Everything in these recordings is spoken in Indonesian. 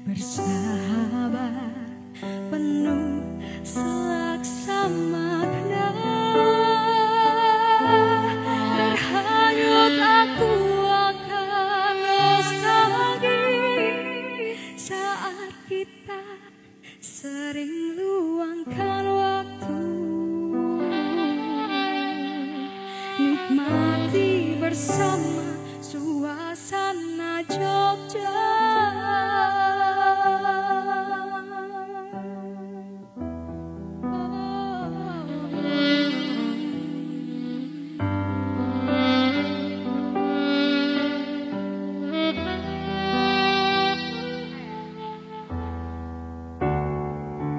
bersahabat penuh selaksa makna. Terhanyut aku akan nostalgia saat kita sering luangkan waktu, nikmati bersama suasana Jogja.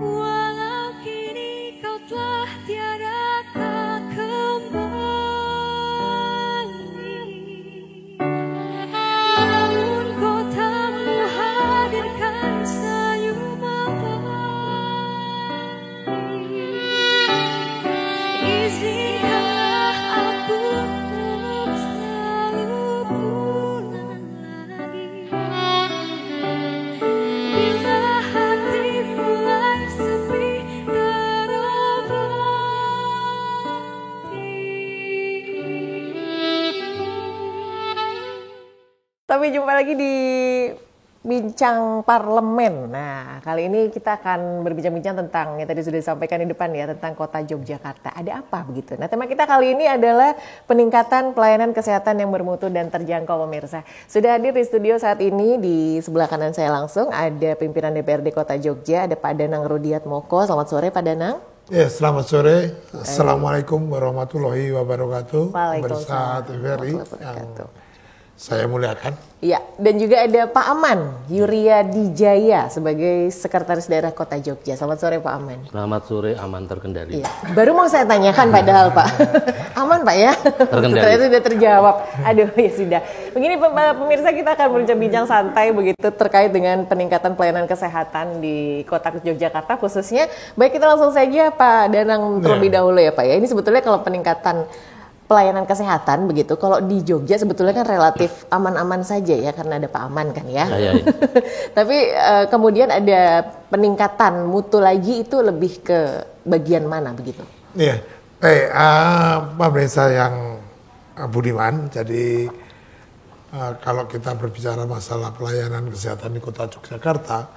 Walau kini kau telah tiada tak kembali, namun kotamu hadirkan senyum abadi. Izinkanlah aku untuk selalu pulang lagi bila hati mulai sepi terobati. Tapi jumpa lagi di Bincang Parlemen. Nah, kali ini kita akan berbincang-bincang tentang yang tadi sudah disampaikan di depan ya, tentang kota Yogyakarta. Ada apa begitu? Nah, tema kita kali ini adalah peningkatan pelayanan kesehatan yang bermutu dan terjangkau, pemirsa. Sudah hadir di studio saat ini, di sebelah kanan saya langsung ada pimpinan DPRD Kota Jogja, ada Pak Danang Rudiat Moko. Selamat sore Pak Danang. Ya, selamat sore. Assalamualaikum warahmatullahi wabarakatuh. Waalaikumsalam Bersama TVRI yang saya muliakan. Iya, dan juga ada Pak Aman Yuria Dijaya sebagai Sekretaris Daerah Kota Jogja. Selamat sore Pak Aman. Selamat sore, aman terkendali. Iya, baru mau saya tanyakan padahal Pak. Aman Pak ya? Terkendali. Ternyata sudah terjawab. Aduh ya sudah. Begini pemirsa, kita akan berbincang santai begitu terkait dengan peningkatan pelayanan kesehatan di Kota Yogyakarta khususnya. Baik, kita langsung saja Pak Danang terlebih dahulu ya Pak ya. Ini sebetulnya kalau peningkatan pelayanan kesehatan begitu, kalau di Jogja sebetulnya kan relatif aman-aman saja ya, karena ada Pak Aman kan ya. Tapi kemudian ada peningkatan mutu lagi, itu lebih ke bagian mana begitu? Iya, baik, pemirsa yang budiman. Jadi kalau kita berbicara masalah pelayanan kesehatan di Kota Yogyakarta,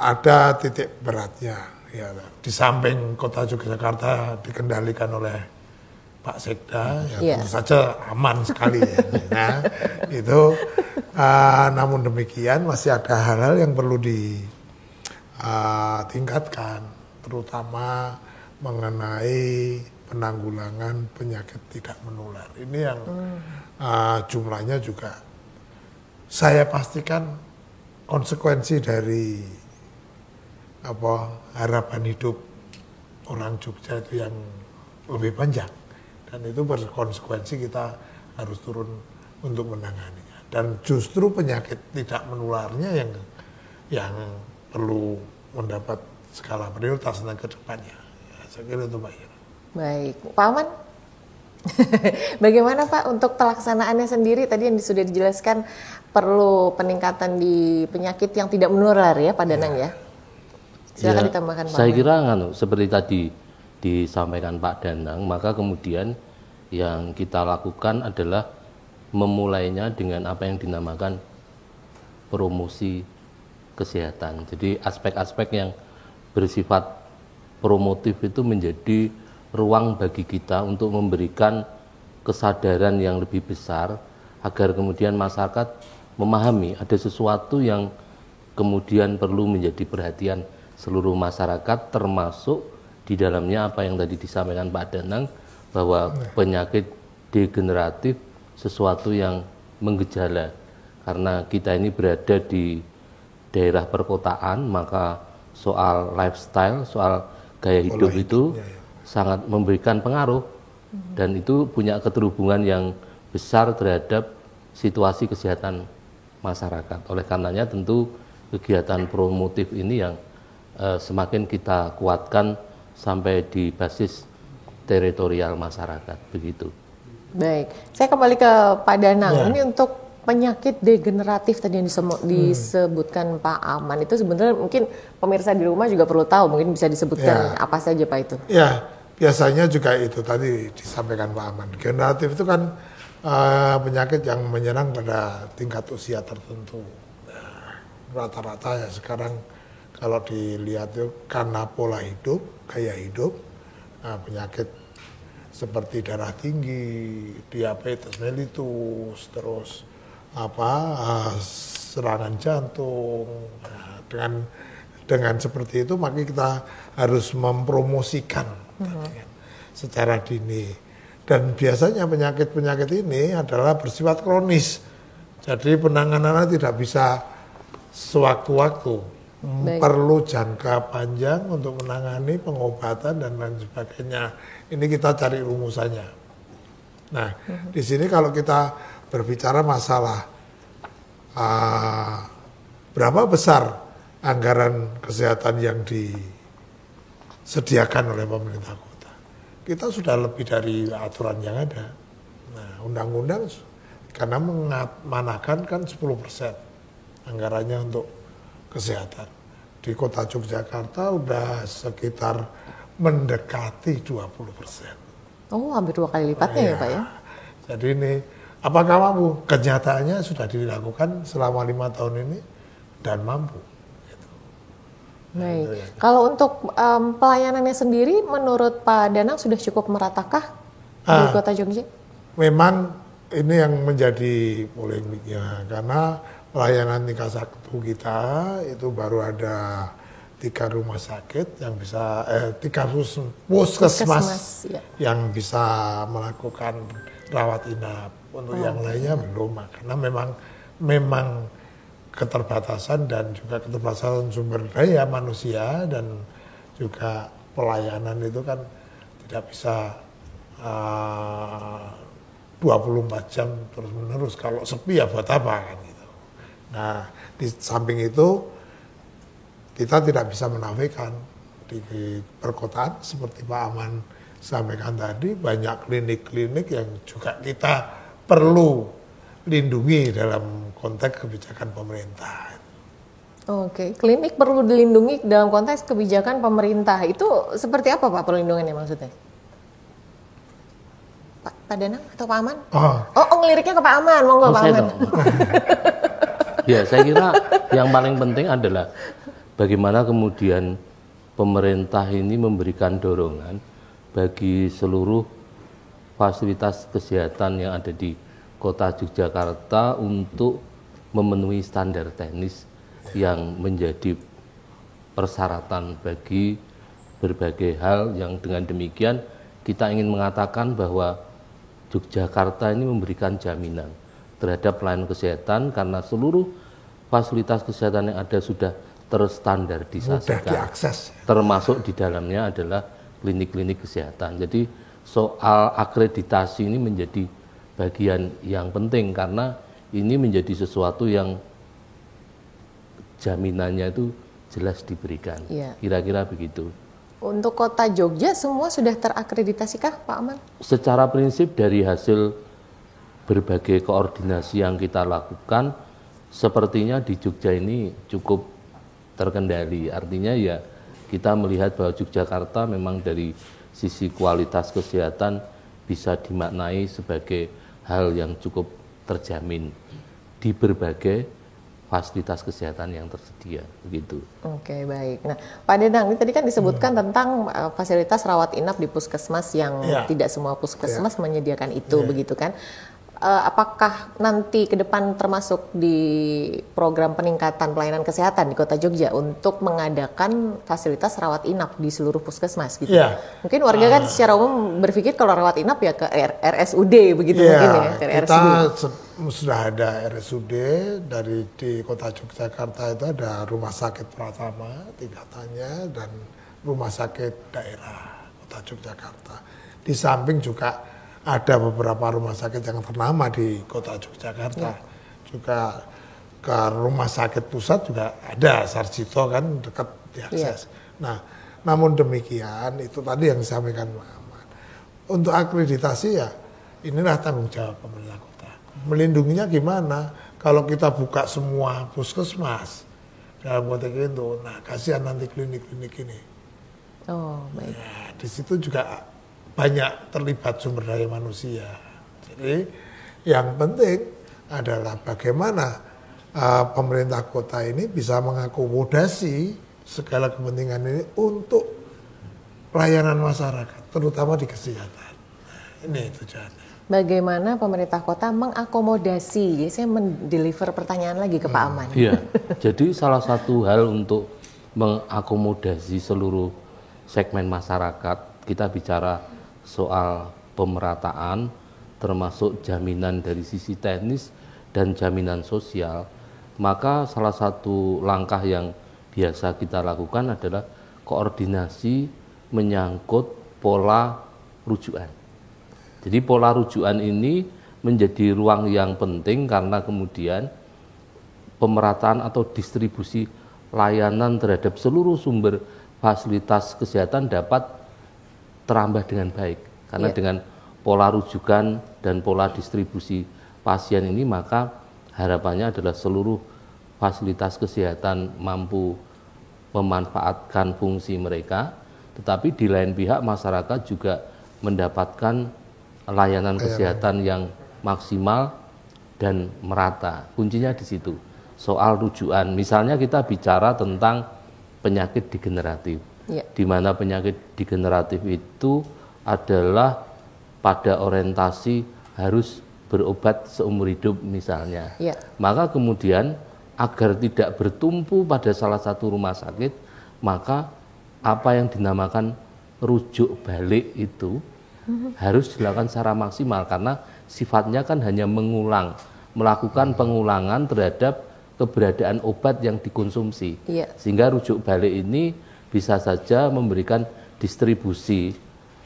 ada titik beratnya. Ya, di samping Kota Yogyakarta dikendalikan oleh Pak Sekda, ya tentu saja aman sekali ya. Nah, itu namun demikian masih ada hal-hal yang perlu ditingkatkan, terutama mengenai penanggulangan penyakit tidak menular. Ini yang jumlahnya juga saya pastikan konsekuensi dari harapan hidup orang Jogja itu yang lebih panjang. Dan itu berkonsekuensi kita harus turun untuk menanganinya. Dan justru penyakit tidak menularnya yang perlu mendapat skala prioritas dan ke depannya. Ya, saya kira itu Mbak Ira. Baik, Pak Aman. Bagaimana Pak untuk pelaksanaannya sendiri? Tadi yang sudah dijelaskan perlu peningkatan di penyakit yang tidak menular ya Pak Danang ya. Silakan ditambahkan Pak. Saya kira seperti tadi disampaikan Pak Danang, maka kemudian yang kita lakukan adalah memulainya dengan apa yang dinamakan promosi kesehatan. Jadi aspek-aspek yang bersifat promotif itu menjadi ruang bagi kita untuk memberikan kesadaran yang lebih besar agar kemudian masyarakat memahami ada sesuatu yang kemudian perlu menjadi perhatian seluruh masyarakat, termasuk di dalamnya apa yang tadi disampaikan Pak Danang, bahwa penyakit degeneratif sesuatu yang menggejala. Karena kita ini berada di daerah perkotaan, maka soal lifestyle, soal gaya hidup itu sangat memberikan pengaruh. Dan itu punya keterhubungan yang besar terhadap situasi kesehatan masyarakat. Oleh karenanya tentu kegiatan promotif ini yang semakin kita kuatkan sampai di basis teritorial masyarakat, begitu. Baik, saya kembali ke Pak Danang. Ini untuk penyakit degeneratif tadi yang disebutkan Pak Aman itu sebenarnya mungkin pemirsa di rumah juga perlu tahu, mungkin bisa disebutkan apa saja Pak itu? Ya, biasanya juga itu tadi disampaikan Pak Aman. Degeneratif itu kan penyakit yang menyerang pada tingkat usia tertentu. Nah, rata-rata ya sekarang kalau dilihat itu karena pola hidup, gaya hidup, penyakit seperti darah tinggi, diabetes mellitus, terus serangan jantung. Nah, dengan seperti itu maka kita harus mempromosikan secara dini. Dan biasanya penyakit-penyakit ini adalah bersifat kronis. Jadi penanganannya tidak bisa sewaktu-waktu. Perlu jangka panjang untuk menangani pengobatan dan lain sebagainya. Ini kita cari rumusannya. Nah, di sini kalau kita berbicara masalah berapa besar anggaran kesehatan yang disediakan oleh pemerintah kota, kita sudah lebih dari aturan yang ada. Nah, undang-undang karena mengamanakan kan 10% anggarannya untuk kesehatan. Di kota Yogyakarta udah sekitar mendekati 20%. Oh, hampir 2 kali lipatnya ya Pak ya? Jadi ini, apakah mampu? Kenyataannya sudah dilakukan selama 5 tahun ini dan mampu. Gitu. Baik. Nah, kalau untuk pelayanannya sendiri, menurut Pak Danang sudah cukup meratakah di kota Jogja? Memang ini yang menjadi polemiknya, karena pelayanan tingkat 1 kita itu baru ada 3 rumah sakit yang bisa 3 puskesmas yang bisa melakukan rawat inap. Untuk yang lainnya belum, karena memang keterbatasan dan juga keterbatasan sumber daya manusia dan juga pelayanan itu kan tidak bisa 24 jam terus menerus. Kalau sepi ya buat apa kan gitu. Nah, di samping itu kita tidak bisa menafikan di perkotaan seperti Pak Aman sampaikan tadi, banyak klinik-klinik yang juga kita perlu lindungi dalam konteks kebijakan pemerintah. Oke, klinik perlu dilindungi dalam konteks kebijakan pemerintah. Itu seperti apa Pak perlindungannya maksudnya? Pak Danang atau Pak Aman? Ngeliriknya ke Pak Aman, monggo Pak Aman. Ya, saya kira yang paling penting adalah bagaimana kemudian pemerintah ini memberikan dorongan bagi seluruh fasilitas kesehatan yang ada di kota Yogyakarta untuk memenuhi standar teknis yang menjadi persyaratan bagi berbagai hal, yang dengan demikian kita ingin mengatakan bahwa Yogyakarta ini memberikan jaminan terhadap pelayanan kesehatan karena seluruh fasilitas kesehatan yang ada sudah terstandardisasikan, mudah diakses, termasuk di dalamnya adalah klinik-klinik kesehatan. Jadi soal akreditasi ini menjadi bagian yang penting karena ini menjadi sesuatu yang jaminannya itu jelas diberikan. Kira-kira begitu. Untuk kota Jogja semua sudah terakreditasikah Pak Aman? Secara prinsip dari hasil berbagai koordinasi yang kita lakukan, sepertinya di Jogja ini cukup terkendali. Artinya ya kita melihat bahwa Yogyakarta memang dari sisi kualitas kesehatan bisa dimaknai sebagai hal yang cukup terjamin di berbagai fasilitas kesehatan yang tersedia, begitu. Oke, baik. Nah, Pak Danang, ini tadi kan disebutkan tentang fasilitas rawat inap di puskesmas yang tidak semua puskesmas menyediakan itu, begitu kan? Apakah nanti ke depan termasuk di program peningkatan pelayanan kesehatan di Kota Jogja untuk mengadakan fasilitas rawat inap di seluruh puskesmas gitu? Mungkin warga kan secara umum berpikir kalau rawat inap ya ke RSUD begitu mungkin ya. Kita sudah ada RSUD di Kota Yogyakarta itu ada Rumah Sakit Pratama tingkatannya dan Rumah Sakit Daerah Kota Yogyakarta. Di samping juga ada beberapa rumah sakit yang ternama di Kota Yogyakarta. Juga ke rumah sakit pusat juga ada, Sarjito kan dekat diakses. Nah, namun demikian itu tadi yang disampaikan Pak Ahmad. Untuk akreditasi ya inilah tanggung jawab pemerintah kota. Melindunginya gimana? kalau kita buka semua puskesmas dalam konteks itu, nah kasihan nanti klinik-klinik ini. Oh, baik. Nah, di situ juga banyak terlibat sumber daya manusia. Jadi yang penting adalah bagaimana pemerintah kota ini bisa mengakomodasi segala kepentingan ini untuk pelayanan masyarakat, terutama di kesehatan. Nah, ini tujuannya. Bagaimana pemerintah kota mengakomodasi? Jadi saya mendeliver pertanyaan lagi ke Pak Aman. Iya, jadi salah satu hal untuk mengakomodasi seluruh segmen masyarakat, kita bicara soal pemerataan, termasuk jaminan dari sisi teknis dan jaminan sosial, maka salah satu langkah yang biasa kita lakukan adalah koordinasi menyangkut pola rujukan. Jadi pola rujukan ini menjadi ruang yang penting karena kemudian pemerataan atau distribusi layanan terhadap seluruh sumber fasilitas kesehatan dapat terambah dengan baik. Karena dengan pola rujukan dan pola distribusi pasien ini, maka harapannya adalah seluruh fasilitas kesehatan mampu memanfaatkan fungsi mereka, tetapi di lain pihak masyarakat juga mendapatkan layanan kesehatan yang maksimal dan merata. Kuncinya di situ. Soal rujukan, misalnya kita bicara tentang penyakit degeneratif, di mana penyakit degeneratif itu adalah pada orientasi harus berobat seumur hidup misalnya. Maka kemudian agar tidak bertumpu pada salah satu rumah sakit, maka apa yang dinamakan rujuk balik itu harus dilakukan secara maksimal karena sifatnya kan hanya melakukan pengulangan terhadap keberadaan obat yang dikonsumsi. Sehingga rujuk balik ini bisa saja memberikan distribusi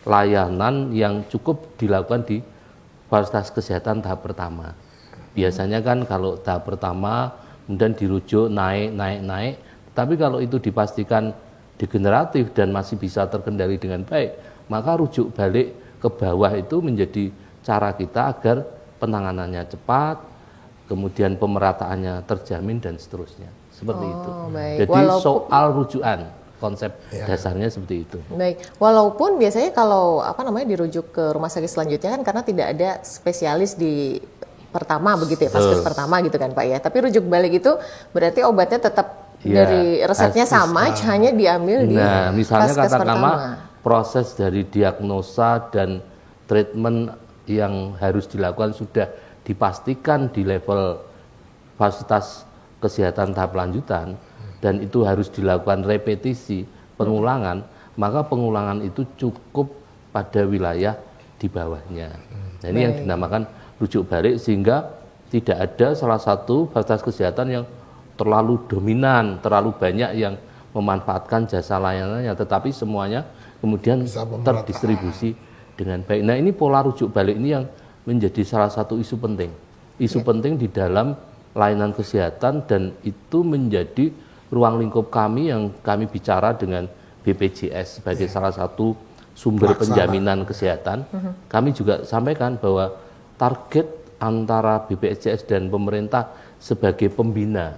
layanan yang cukup dilakukan di fasilitas kesehatan tahap pertama. Biasanya kan kalau tahap pertama kemudian dirujuk naik, tapi kalau itu dipastikan degeneratif dan masih bisa terkendali dengan baik, maka rujuk balik ke bawah itu menjadi cara kita agar penanganannya cepat, kemudian pemerataannya terjamin dan seterusnya. Seperti itu. Baik. Jadi soal rujukan, konsep dasarnya seperti itu. Baik. Walaupun biasanya kalau dirujuk ke rumah sakit selanjutnya kan karena tidak ada spesialis di pertama begitu ya, vaskes pertama gitu kan Pak ya. Tapi rujuk balik itu berarti obatnya tetap dari resepnya sama, hanya diambil di misalnya vaskes katakanlah pertama. Proses dari diagnosa dan treatment yang harus dilakukan sudah dipastikan di level fasilitas kesehatan tahap lanjutan dan itu harus dilakukan repetisi, pengulangan, maka pengulangan itu cukup pada wilayah di bawahnya. Nah, ini yang dinamakan rujuk balik sehingga tidak ada salah satu fasilitas kesehatan yang terlalu dominan, terlalu banyak yang memanfaatkan jasa layanannya, tetapi semuanya kemudian terdistribusi dengan baik. Nah, ini pola rujuk balik ini yang menjadi salah satu isu penting. Isu penting di dalam layanan kesehatan dan itu menjadi ruang lingkup kami yang kami bicara dengan BPJS sebagai salah satu sumber penjaminan kesehatan. Kami juga sampaikan bahwa target antara BPJS dan pemerintah sebagai pembina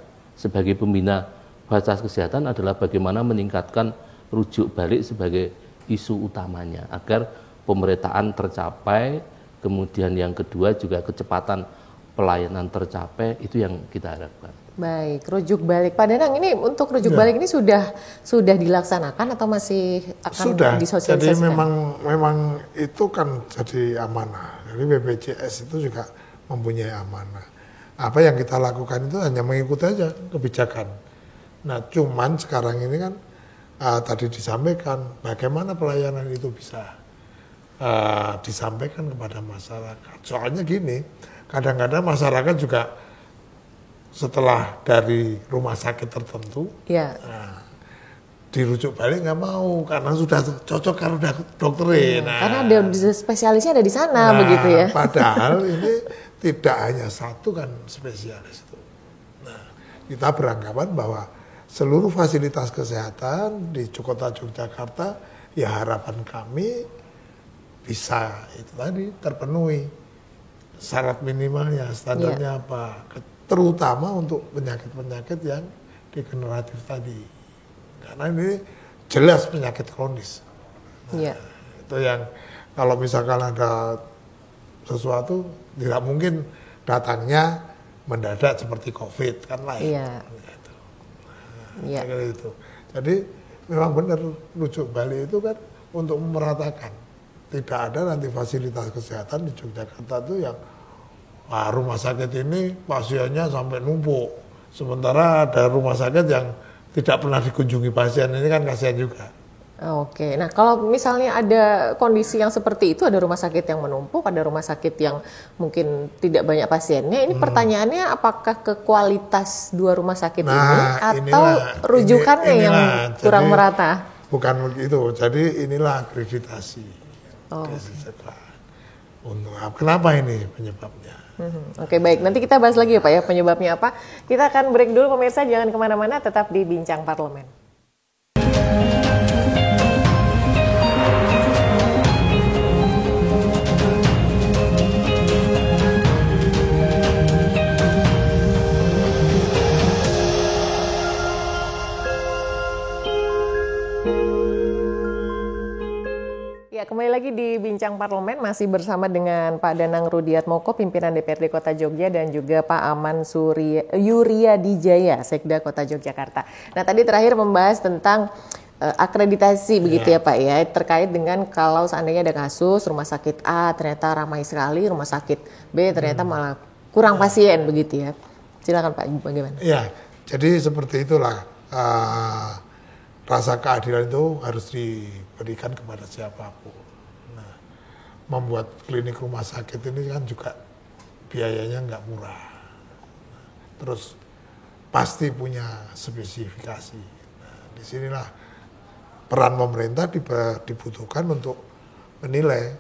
fasilitas kesehatan adalah bagaimana meningkatkan rujuk balik sebagai isu utamanya agar pemerataan tercapai, kemudian yang kedua juga kecepatan pelayanan tercapai, itu yang kita harapkan. Baik, rujuk balik Pak Danang, ini untuk rujuk balik ini sudah dilaksanakan atau masih akan disosialisasikan? Jadi memang itu kan jadi amanah. Jadi BPJS itu juga mempunyai amanah. Apa yang kita lakukan itu hanya mengikuti aja kebijakan. Nah, cuman sekarang ini kan tadi disampaikan bagaimana pelayanan itu bisa disampaikan kepada masyarakat. Soalnya gini, kadang-kadang masyarakat juga setelah dari rumah sakit tertentu dirujuk balik nggak mau karena sudah cocok karena udah dokterin. Karena ada spesialisnya ada di sana begitu ya. Padahal ini tidak hanya satu kan spesialis itu. Nah, kita beranggapan bahwa seluruh fasilitas kesehatan di Kota Yogyakarta, ya harapan kami bisa itu tadi terpenuhi syarat minimalnya, standarnya apa, terutama untuk penyakit-penyakit yang degeneratif tadi. Karena ini jelas penyakit kronis. Iya. Itu yang kalau misalkan ada sesuatu tidak mungkin datangnya mendadak seperti COVID kan lain. Iya. Gitu. Iya. Itu. Jadi memang benar rujuk Bali itu kan untuk meratakan. Tidak ada nanti fasilitas kesehatan di Yogyakarta itu yang rumah sakit ini pasiennya sampai numpuk. Sementara ada rumah sakit yang tidak pernah dikunjungi pasien, ini kan kasihan juga. Oke, nah kalau misalnya ada kondisi yang seperti itu, ada rumah sakit yang menumpuk, ada rumah sakit yang mungkin tidak banyak pasiennya, ini pertanyaannya apakah ke kualitas dua rumah sakit ini atau rujukannya yang kurang merata? Bukan begitu, jadi inilah akreditasi. Oh. Untuk kenapa ini penyebabnya? Oke, baik, nanti kita bahas lagi ya Pak ya penyebabnya apa. Kita akan break dulu pemirsa, jangan kemana-mana, tetap di Bincang Parlemen. Ya, kembali lagi di Bincang Parlemen, masih bersama dengan Pak Danang Rudiatmoko, pimpinan DPRD Kota Jogja, dan juga Pak Aman Yuryadijaya, Sekda Kota Yogyakarta. Nah, tadi terakhir membahas tentang akreditasi begitu ya Pak ya, terkait dengan kalau seandainya ada kasus rumah sakit A ternyata ramai sekali, rumah sakit B ternyata malah kurang pasien begitu ya. Silakan Pak, bagaimana? Ya, jadi seperti itulah. Rasa keadilan itu harus diberikan kepada siapapun. Nah, membuat klinik rumah sakit ini kan juga biayanya nggak murah. Terus pasti punya spesifikasi. Nah, disinilah peran pemerintah dibutuhkan untuk menilai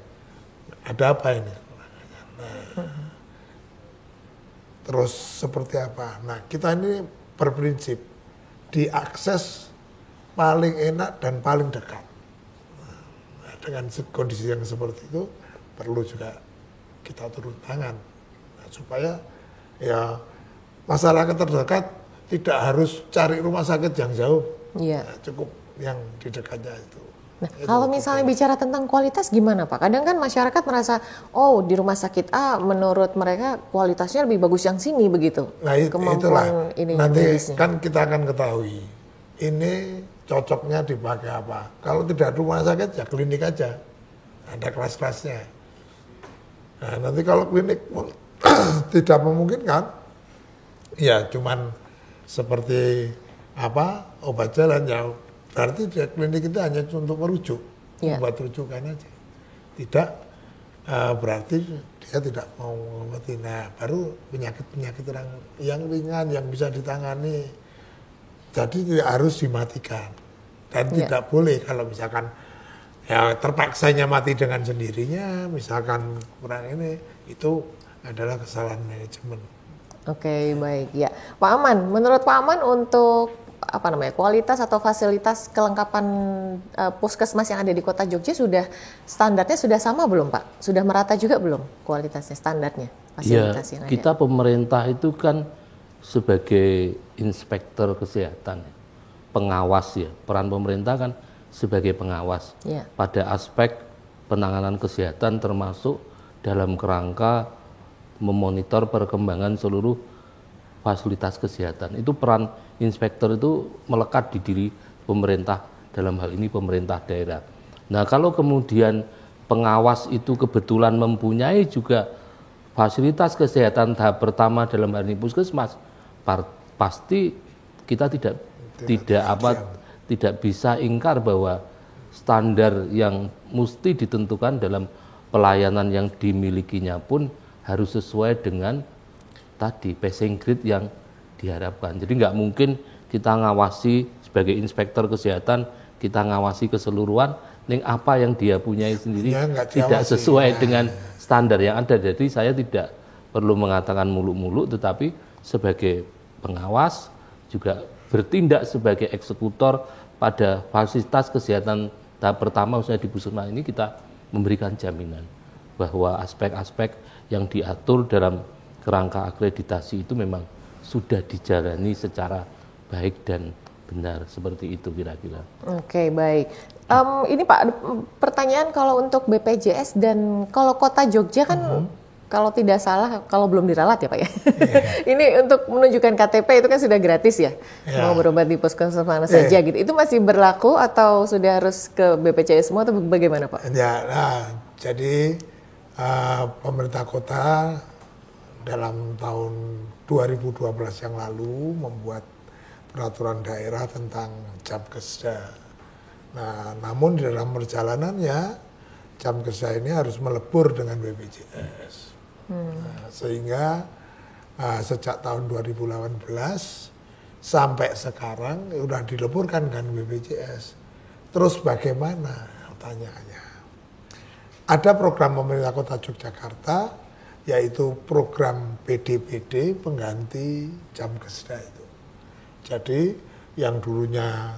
ada apa ini. Nah, terus seperti apa? Nah, kita ini berprinsip diakses paling enak dan paling dekat. Nah, dengan kondisi yang seperti itu perlu juga kita turun tangan supaya ya masyarakat terdekat tidak harus cari rumah sakit yang jauh. Iya. Nah, cukup yang di dekatnya itu. Nah, kalau misalnya bicara tentang kualitas gimana Pak? Kadang kan masyarakat merasa, oh di rumah sakit A menurut mereka kualitasnya lebih bagus yang sini begitu. Nah itulah, ini nanti medisnya. Kan kita akan ketahui ini cocoknya dipakai apa. Kalau tidak rumah sakit ya klinik aja, ada kelas-kelasnya. Nah nanti kalau klinik tidak memungkinkan, ya cuman seperti apa obat jalan ya, berarti klinik itu hanya untuk merujuk, membuat rujukan aja. Tidak berarti dia tidak mau mengobati. Nah baru penyakit-penyakit yang ringan yang bisa ditangani. Jadi tidak harus dimatikan dan tidak boleh kalau misalkan ya terpaksanya mati dengan sendirinya, misalkan kurang ini, itu adalah kesalahan manajemen. Oke, baik ya. Pak Aman, menurut Pak Aman untuk kualitas atau fasilitas kelengkapan puskesmas yang ada di Kota Jogja standarnya sudah sama belum Pak? Sudah merata juga belum kualitasnya, standarnya, fasilitas yang ada? Kita pemerintah itu kan sebagai inspektor kesehatan, pengawas ya, peran pemerintah kan sebagai pengawas pada aspek penanganan kesehatan termasuk dalam kerangka memonitor perkembangan seluruh fasilitas kesehatan. Itu peran inspektor itu melekat di diri pemerintah, dalam hal ini pemerintah daerah. Nah kalau kemudian pengawas itu kebetulan mempunyai juga fasilitas kesehatan tahap pertama dalam hal ini puskesmas, pasti kita tidak bisa ingkar bahwa standar yang mesti ditentukan dalam pelayanan yang dimilikinya pun harus sesuai dengan tadi passing grade yang diharapkan. Jadi nggak mungkin kita ngawasi sebagai inspektor kesehatan, kita ngawasi keseluruhan, apa yang dia punyai sendiri tidak sesuai dengan standar yang ada. Jadi saya tidak perlu mengatakan muluk-muluk, tetapi sebagai pengawas juga bertindak sebagai eksekutor pada fasilitas kesehatan tahap pertama, khususnya di puskesmas ini kita memberikan jaminan bahwa aspek-aspek yang diatur dalam kerangka akreditasi itu memang sudah dijalani secara baik dan benar, seperti itu kira-kira. Oke, baik. Ini Pak, pertanyaan kalau untuk BPJS dan kalau Kota Jogja kan kalau tidak salah, kalau belum diralat ya Pak ya. Ini untuk menunjukkan KTP itu kan sudah gratis ya. Mau berobat di puskesmas mana saja gitu. Itu masih berlaku atau sudah harus ke BPJS semua atau bagaimana Pak? Ya, nah, jadi pemerintah kota dalam tahun 2012 yang lalu membuat peraturan daerah tentang jam kerja. Nah, namun di dalam perjalanannya jam kerja ini harus melebur dengan BPJS. Nah, sehingga sejak tahun 2018 sampai sekarang sudah dileburkan kan BPJS. Terus bagaimana pertanyaannya? Ada program pemerintah Kota Yogyakarta yaitu program PDPD pengganti jam kerja itu. Jadi yang dulunya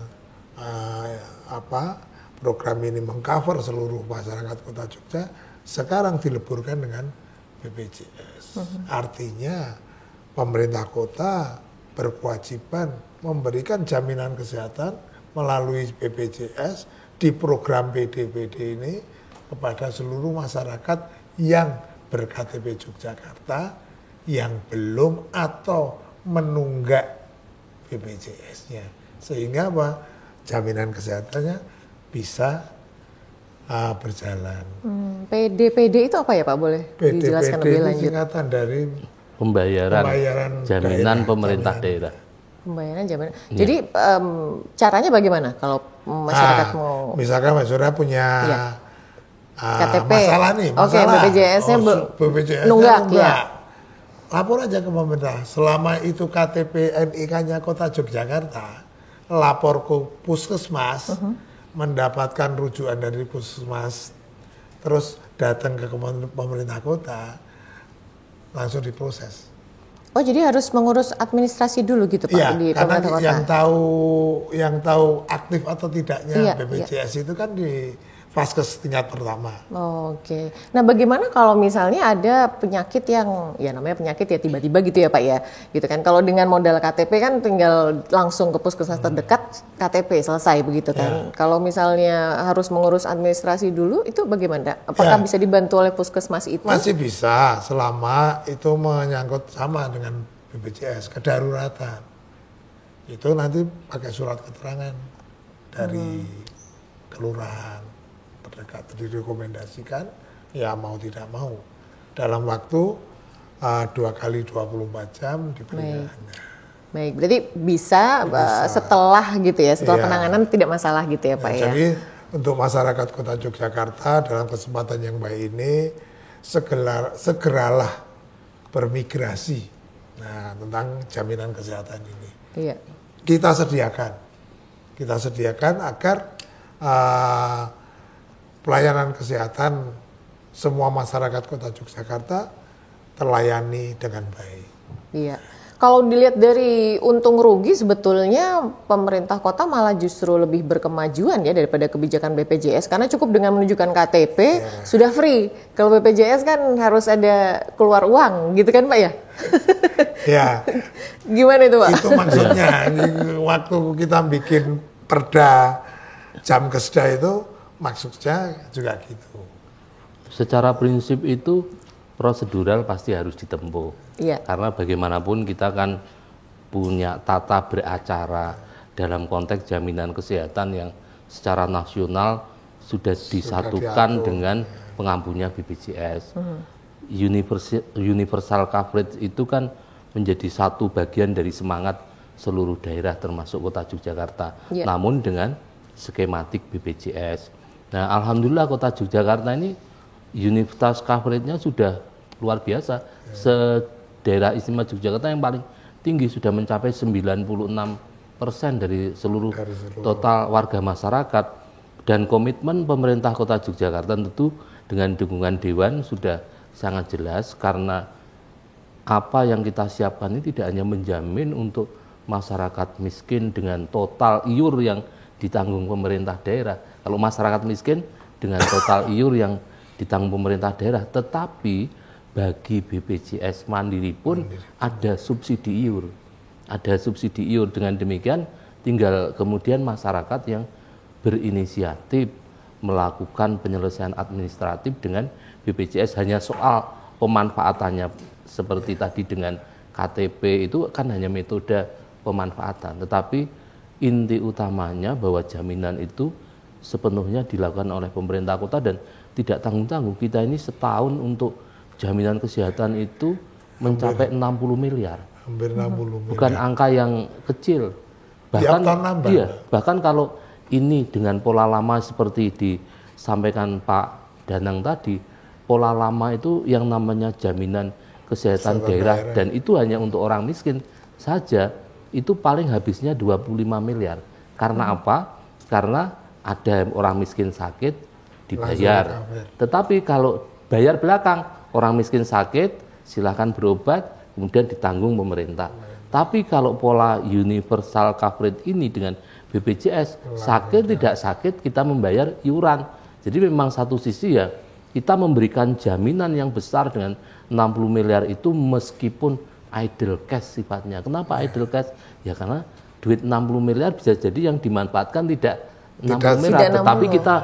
program ini mengcover seluruh masyarakat Kota Jogja sekarang dileburkan dengan BPJS. Artinya pemerintah kota berkewajiban memberikan jaminan kesehatan melalui BPJS di program PDPD ini kepada seluruh masyarakat yang ber-KTP Yogyakarta yang belum atau menunggak BPJS-nya. Sehingga apa? Jaminan kesehatannya bisa berjalan. PDPD itu apa ya Pak? Boleh dijelaskan lebih lanjut? PDPD singkatan dari pembayaran jaminan pemerintah daerah. Pembayaran jaminan. Jadi caranya bagaimana kalau masyarakat mau? Misalkan Mas Surya punya KTP. masalah nih, BPJS-nya nunggak. Lapor aja ke pemerintah. Selama itu KTP NIK-nya Kota Yogyakarta, lapor ke puskesmas, mendapatkan rujukan dari puskesmas, terus datang ke pemerintah kota, langsung diproses. Oh, jadi harus mengurus administrasi dulu gitu Pak di pemerintah kota? Yang tahu aktif atau tidaknya BPJS itu kan di Vaskes tingkat pertama. Oke. Nah, bagaimana kalau misalnya ada penyakit yang ya namanya penyakit ya tiba-tiba gitu ya Pak ya. Gitu kan. Kalau dengan modal KTP kan tinggal langsung ke puskesmas terdekat, KTP selesai begitu kan. Kalau misalnya harus mengurus administrasi dulu itu bagaimana? Apakah bisa dibantu oleh puskesmas itu? Masih bisa selama itu menyangkut sama dengan BPJS, kedaruratan. Itu nanti pakai surat keterangan dari kelurahan terdekat, direkomendasikan ya mau tidak mau dalam waktu 2 kali 24 jam diberikannya. Baik, berarti bisa setelah gitu ya, setelah penanganan tidak masalah gitu ya Pak ya. Jadi untuk masyarakat Kota Yogyakarta dalam kesempatan yang baik ini segeralah bermigrasi tentang jaminan kesehatan ini. Iya. Kita sediakan agar pelayanan kesehatan semua masyarakat Kota Yogyakarta terlayani dengan baik. Iya. Kalau dilihat dari untung rugi sebetulnya pemerintah kota malah justru lebih berkemajuan ya daripada kebijakan BPJS karena cukup dengan menunjukkan KTP sudah free. Kalau BPJS kan harus ada keluar uang gitu kan Pak ya? Ya. Gimana itu Pak? Itu maksudnya waktu kita bikin perda jam kerja itu maksudnya juga gitu. Secara prinsip itu prosedural pasti harus ditempuh. Karena bagaimanapun kita kan punya tata beracara dalam konteks jaminan kesehatan yang secara nasional sudah disatukan dengan pengampunya BPJS. Universal coverage itu kan menjadi satu bagian dari semangat seluruh daerah termasuk Kota Yogyakarta. Namun dengan skematik BPJS. Nah, alhamdulillah Kota Yogyakarta ini universal coverage-nya sudah luar biasa. Daerah istimewa Yogyakarta yang paling tinggi sudah mencapai 96% dari seluruh total warga masyarakat, dan komitmen pemerintah Kota Yogyakarta tentu dengan dukungan Dewan sudah sangat jelas karena apa yang kita siapkan ini tidak hanya menjamin untuk masyarakat miskin dengan total iur yang ditanggung pemerintah daerah. Kalau masyarakat miskin dengan total iur yang ditanggung pemerintah daerah, tetapi bagi BPJS Mandiri pun ada subsidi iur. ada subsidi iur. Dengan demikian tinggal kemudian masyarakat yang berinisiatif melakukan penyelesaian administratif dengan BPJS. Hanya soal pemanfaatannya seperti tadi dengan KTP itu kan hanya metode pemanfaatan, tetapi inti utamanya bahwa jaminan itu sepenuhnya dilakukan oleh pemerintah kota dan tidak tanggung-tanggung. Kita ini setahun untuk jaminan kesehatan itu mencapai 60 miliar. Hampir 60 miliar. Bukan angka yang kecil. Bahkan bahkan kalau ini dengan pola lama seperti disampaikan Pak Danang tadi, pola lama itu yang namanya jaminan kesehatan daerah dan itu hanya untuk orang miskin saja, itu paling habisnya 25 miliar. Karena apa? Karena ada orang miskin sakit dibayar. Tetapi kalau bayar belakang, orang miskin sakit silahkan berobat, kemudian ditanggung pemerintah. Tapi kalau pola universal coverage ini dengan BPJS, sakit tidak sakit kita membayar iuran. Jadi memang satu sisi ya kita memberikan jaminan yang besar dengan 60 miliar itu meskipun idle cash sifatnya. Kenapa idle cash? Ya karena duit 60 miliar bisa jadi yang dimanfaatkan tidak 60 miliar, tetapi kita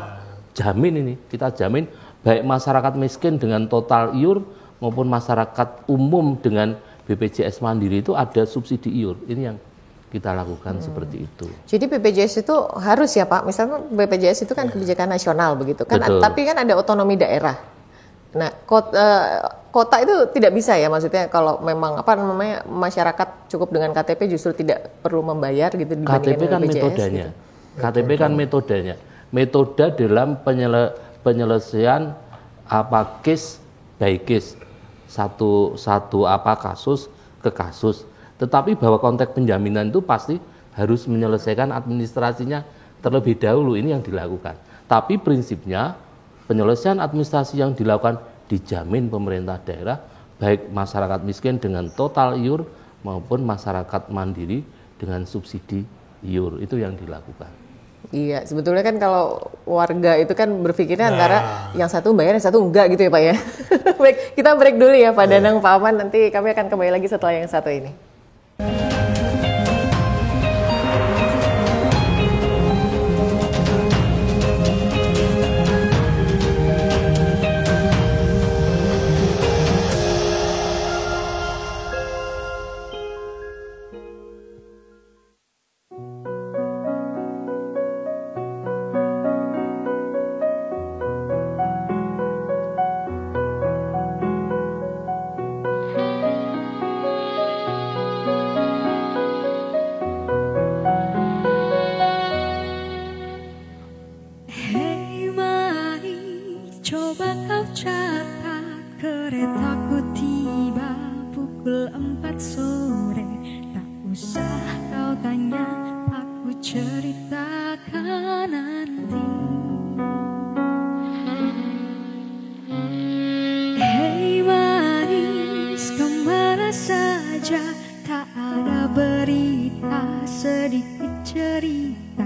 jamin ini, kita jamin baik masyarakat miskin dengan total iur maupun masyarakat umum dengan BPJS Mandiri itu ada subsidi iur. Ini yang kita lakukan seperti itu. Jadi BPJS itu harus ya Pak, misalnya BPJS itu kan kebijakan nasional begitu kan, tapi kan ada otonomi daerah. Nah kota itu tidak bisa ya, maksudnya kalau memang masyarakat cukup dengan KTP justru tidak perlu membayar gitu dibandingkan KTP kan BPJS, metodenya. gitu. KTP kan metodenya. Metode dalam penyelesaian case by case, satu kasus ke kasus. Tetapi bahwa konteks penjaminan itu pasti harus menyelesaikan administrasinya terlebih dahulu, ini yang dilakukan. Tapi prinsipnya penyelesaian administrasi yang dilakukan dijamin pemerintah daerah, baik masyarakat miskin dengan total iur maupun masyarakat mandiri dengan subsidi iur, itu yang dilakukan. Iya, sebetulnya kan kalau warga itu kan berpikirnya antara yang satu bayar, yang satu enggak gitu ya Pak ya. Baik, kita break dulu ya Pak Danang, Pak Aman, nanti kami akan kembali lagi setelah yang satu ini. Hei mari coba kau catat, keretaku tiba pukul 4 sore. Tak usah kau tanya, aku ceritakan nanti. Hei manis, kemana saja? Tak ada berita, sedikit cerita.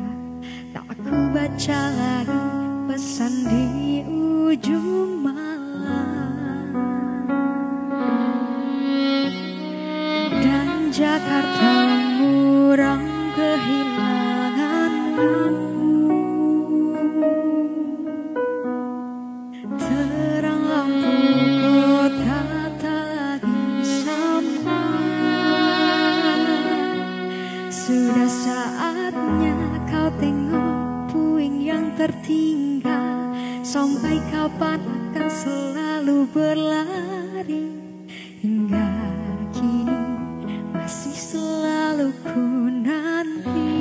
Tak ku baca lagi pesan di ujung malam. Dan Jakarta murang kehilanganmu. Terang lampu kota tak lagi sama. Sudah saatnya kau tengok puing yang tertinggal. Sampai kapan akan selalu berlari? Hingga kini masih selalu ku nanti.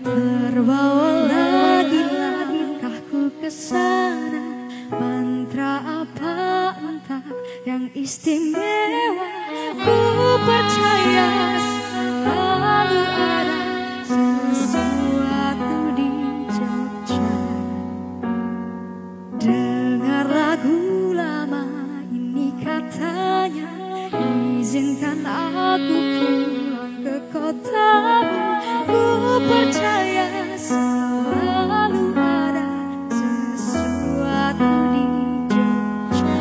Terbawa lagi langkahku ke sana. Mantra apa entah yang istimewa. Ku percaya selalu ada sesuatu di Jogja. Dengar lagu lama ini katanya, izinkan aku pulang ke kotamu. Ku percaya selalu ada sesuatu di Jogja.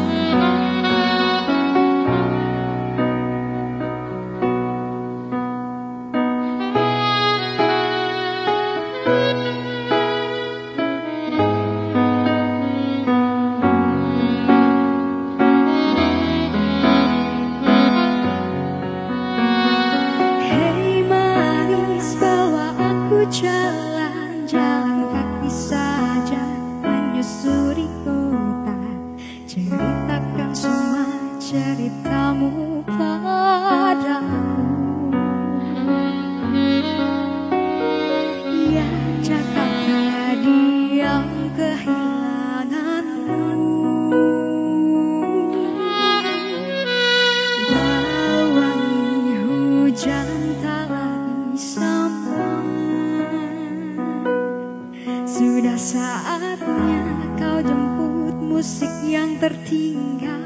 saatnya kau jemput musik yang tertinggal.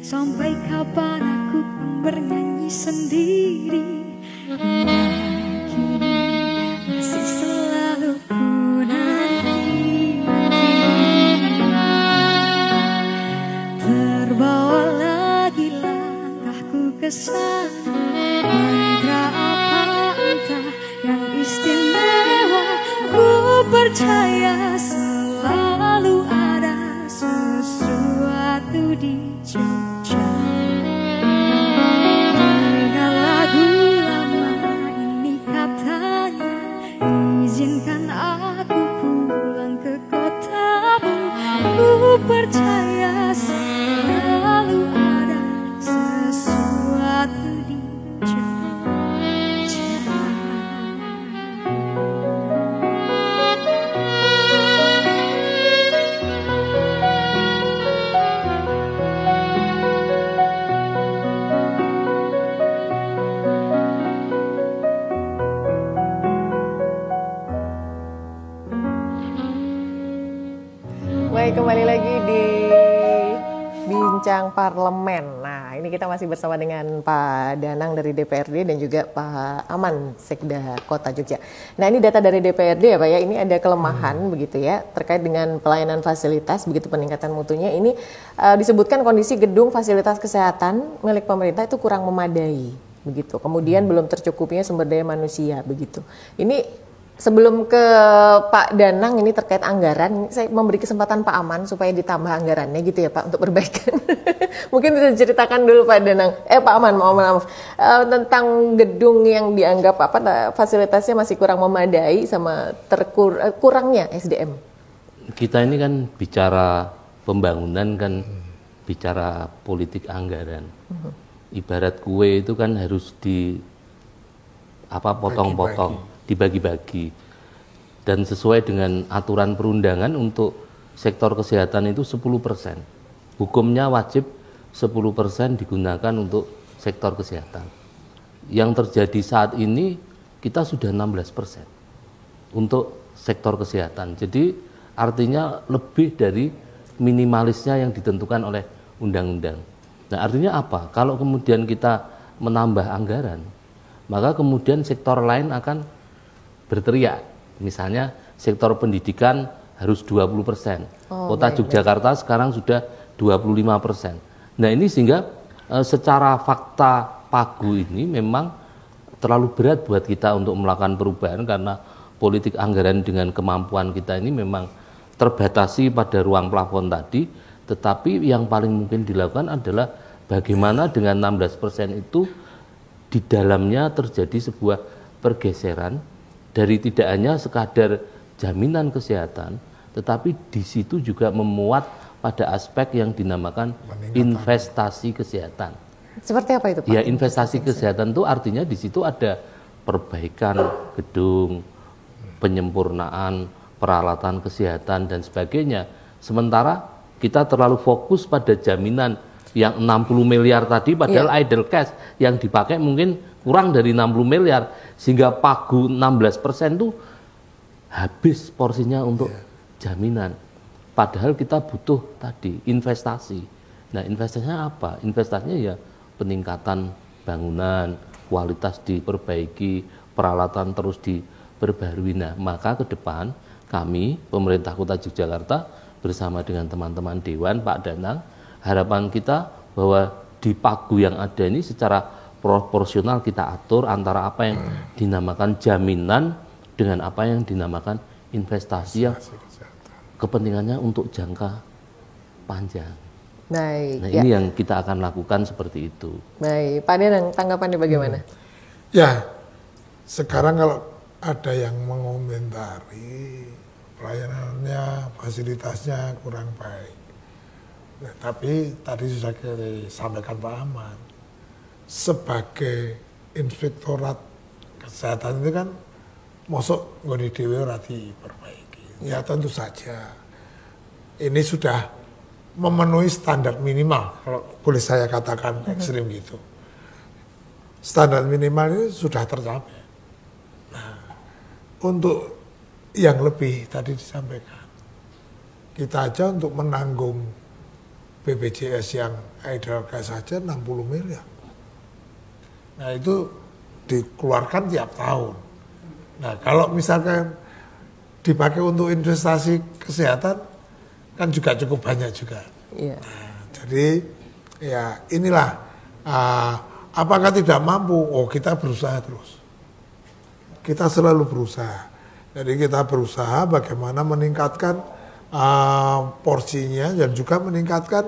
Sampai kapan aku pun bernyanyi sendiri. Hingga kini masih selalu ku nanti. Terbawa lagi langkahku ke sana. Mantra apa entah yang istimewa. Ku percaya selalu ada sesuatu di Jogja. Dengan lagu lama ini katanya, izinkan aku pulang ke kotamu. Ku percaya selalu ada sesuatu di Jogja. Baik, kembali lagi di Bincang Parlemen. Nah, ini kita masih bersama dengan Pak Danang dari DPRD dan juga Pak Aman, Sekda Kota Jogja. Nah, ini data dari DPRD ya Pak ya, ini ada kelemahan begitu ya, terkait dengan pelayanan fasilitas, begitu peningkatan mutunya. Ini disebutkan kondisi gedung fasilitas kesehatan milik pemerintah itu kurang memadai, begitu. Kemudian belum tercukupnya sumber daya manusia, begitu. Ini sebelum ke Pak Danang ini terkait anggaran, saya memberi kesempatan Pak Aman supaya ditambah anggarannya gitu ya Pak untuk perbaikan. Mungkin bisa diceritakan dulu Pak Danang, Pak Aman, maaf, tentang gedung yang dianggap fasilitasnya masih kurang memadai sama kurangnya SDM. Kita ini kan bicara pembangunan kan bicara politik anggaran. Ibarat kue itu kan harus potong-potong. Dibagi-bagi, dan sesuai dengan aturan perundangan untuk sektor kesehatan itu 10%. Hukumnya wajib 10% digunakan untuk sektor kesehatan. Yang terjadi saat ini kita sudah 16% untuk sektor kesehatan. Jadi artinya lebih dari minimalisnya yang ditentukan oleh undang-undang. Nah, artinya apa? Kalau kemudian kita menambah anggaran, maka kemudian sektor lain akan berteriak, misalnya sektor pendidikan harus 20%, Kota Yogyakarta sekarang sudah 25%. Nah ini sehingga secara fakta pagu ini memang terlalu berat buat kita untuk melakukan perubahan karena politik anggaran dengan kemampuan kita ini memang terbatasi pada ruang plafon tadi, tetapi yang paling mungkin dilakukan adalah bagaimana dengan 16% itu di dalamnya terjadi sebuah pergeseran dari tidak hanya sekadar jaminan kesehatan, tetapi di situ juga memuat pada aspek yang dinamakan investasi kesehatan. Seperti apa itu Pak? Ya, investasi kesehatan itu artinya di situ ada perbaikan gedung, penyempurnaan peralatan kesehatan dan sebagainya. Sementara kita terlalu fokus pada jaminan yang 60 miliar tadi, padahal idle cash yang dipakai mungkin kurang dari 60 miliar, sehingga pagu 16% itu habis porsinya untuk jaminan. Padahal kita butuh tadi investasi. Nah investasinya apa? Investasinya ya peningkatan bangunan, kualitas diperbaiki, peralatan terus diperbarui. Nah maka ke depan kami, pemerintah Kota Yogyakarta bersama dengan teman-teman Dewan, Pak Danang, harapan kita bahwa di pagu yang ada ini secara proporsional kita atur antara apa yang dinamakan jaminan dengan apa yang dinamakan investasi yang kepentingannya untuk jangka panjang. Baik. Nah ini yang kita akan lakukan seperti itu. Baik, Pak Danang tanggapannya bagaimana? Ya, sekarang kalau ada yang mengomentari pelayanannya, fasilitasnya kurang baik. Nah, tapi tadi sudah disampaikan Pak Ahmad, sebagai inspektorat kesehatan itu kan mosok nggone dhewe ora diperbaiki. Ya tentu saja ini sudah memenuhi standar minimal, kalau boleh saya katakan ekstrim gitu. Standar minimal ini sudah tercapai. Nah, untuk yang lebih tadi disampaikan, kita aja untuk menanggung BPJS yang Edelgas saja 60 miliar. Nah itu dikeluarkan tiap tahun. Nah kalau misalkan dipakai untuk investasi kesehatan kan juga cukup banyak juga. Iya. Nah, jadi ya inilah apakah tidak mampu? Oh kita berusaha terus. Kita selalu berusaha. Jadi kita berusaha bagaimana meningkatkan porsinya dan juga meningkatkan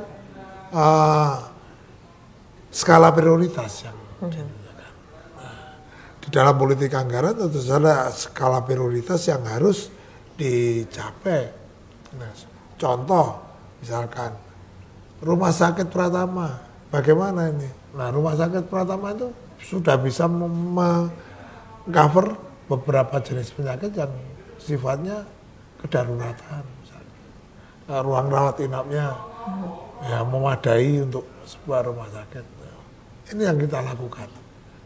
skala prioritas yang digunakan. Nah, di dalam politik anggaran tentu saja skala prioritas yang harus dicapai. Nah, contoh misalkan Rumah Sakit Pratama, bagaimana ini? Nah Rumah Sakit Pratama itu sudah bisa cover beberapa jenis penyakit yang sifatnya kedaruratan. Ruang rawat inapnya ya memadai untuk sebuah rumah sakit. Ini yang kita lakukan.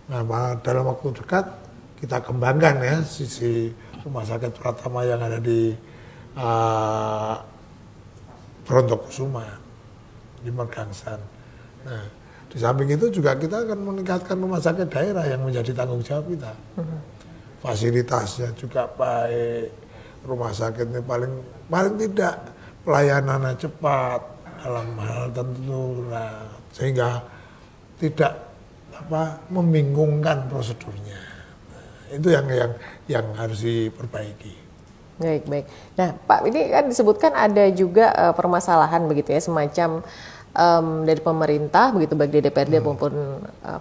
Nah dalam waktu dekat kita kembangkan ya sisi Rumah Sakit Pratama yang ada di Brontokusuma, di Mergangsan. Nah di samping itu juga kita akan meningkatkan rumah sakit daerah yang menjadi tanggung jawab kita. Fasilitasnya juga baik, rumah sakitnya paling tidak pelayanannya cepat dalam hal tentu, nah, sehingga tidak membingungkan prosedurnya. Nah, itu yang harus diperbaiki. Baik. Nah, Pak, ini kan disebutkan ada juga permasalahan begitu ya, semacam dari pemerintah begitu, baik di DPRD maupun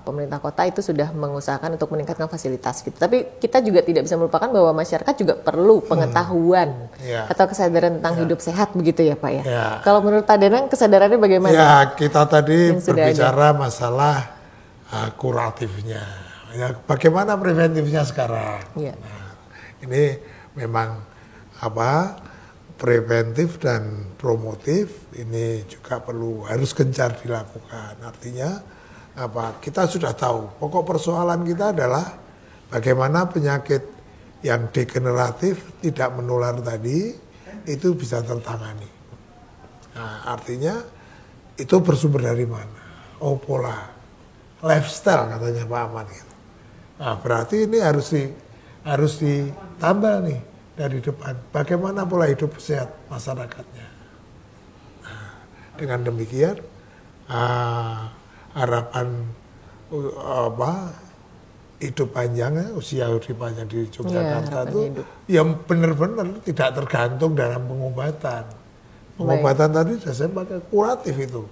pemerintah kota itu sudah mengusahakan untuk meningkatkan fasilitas gitu. Tapi kita juga tidak bisa melupakan bahwa masyarakat juga perlu pengetahuan atau kesadaran tentang hidup sehat begitu ya Pak ya. Kalau menurut Pak Danang kesadarannya bagaimana? Ya kita tadi berbicara masalah kuratifnya. Ya, bagaimana preventifnya sekarang? Nah, ini memang preventif dan promotif ini juga harus gencar dilakukan. Artinya kita sudah tahu pokok persoalan kita adalah bagaimana penyakit yang degeneratif tidak menular tadi itu bisa tertangani. Nah, artinya itu bersumber dari mana? Oh, pola lifestyle katanya Pak Aman gitu. Nah, berarti ini harus ditambah nih dari depan, bagaimana pola hidup sehat masyarakatnya. Nah, dengan demikian harapan hidup panjangnya, usia hidup panjang di Yogyakarta itu yang benar-benar tidak tergantung dalam pengobatan. Pengobatan tadi saya pakai kuratif itu.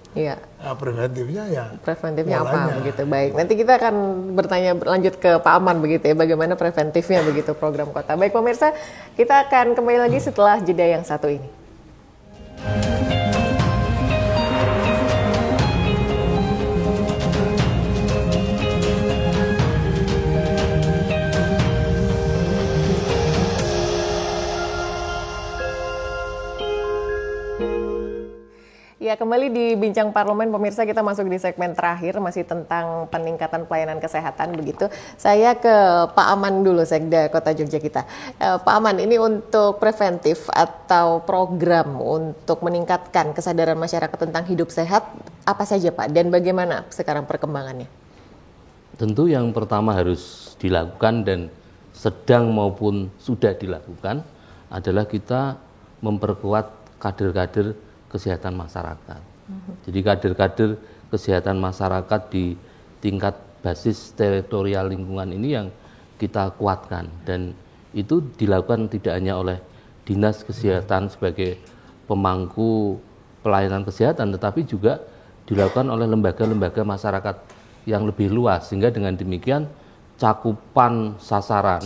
Preventifnya apa begitu. Baik. Nanti kita akan lanjut ke Pak Aman begitu ya, bagaimana preventifnya begitu program kota. Baik pemirsa, kita akan kembali lagi setelah jeda yang satu ini. Ya, kembali di Bincang Parlemen, pemirsa, kita masuk di segmen terakhir, masih tentang peningkatan pelayanan kesehatan begitu. Saya ke Pak Aman dulu, Sekda Kota Jogja kita. Pak Aman, ini untuk preventif atau program untuk meningkatkan kesadaran masyarakat tentang hidup sehat, apa saja Pak? Dan bagaimana sekarang perkembangannya? Tentu yang pertama harus dilakukan dan sedang maupun sudah dilakukan adalah kita memperkuat kader-kader kesehatan masyarakat. Jadi kader-kader kesehatan masyarakat di tingkat basis teritorial lingkungan ini yang kita kuatkan, dan itu dilakukan tidak hanya oleh Dinas Kesehatan sebagai pemangku pelayanan kesehatan, tetapi juga dilakukan oleh lembaga-lembaga masyarakat yang lebih luas, sehingga dengan demikian cakupan sasaran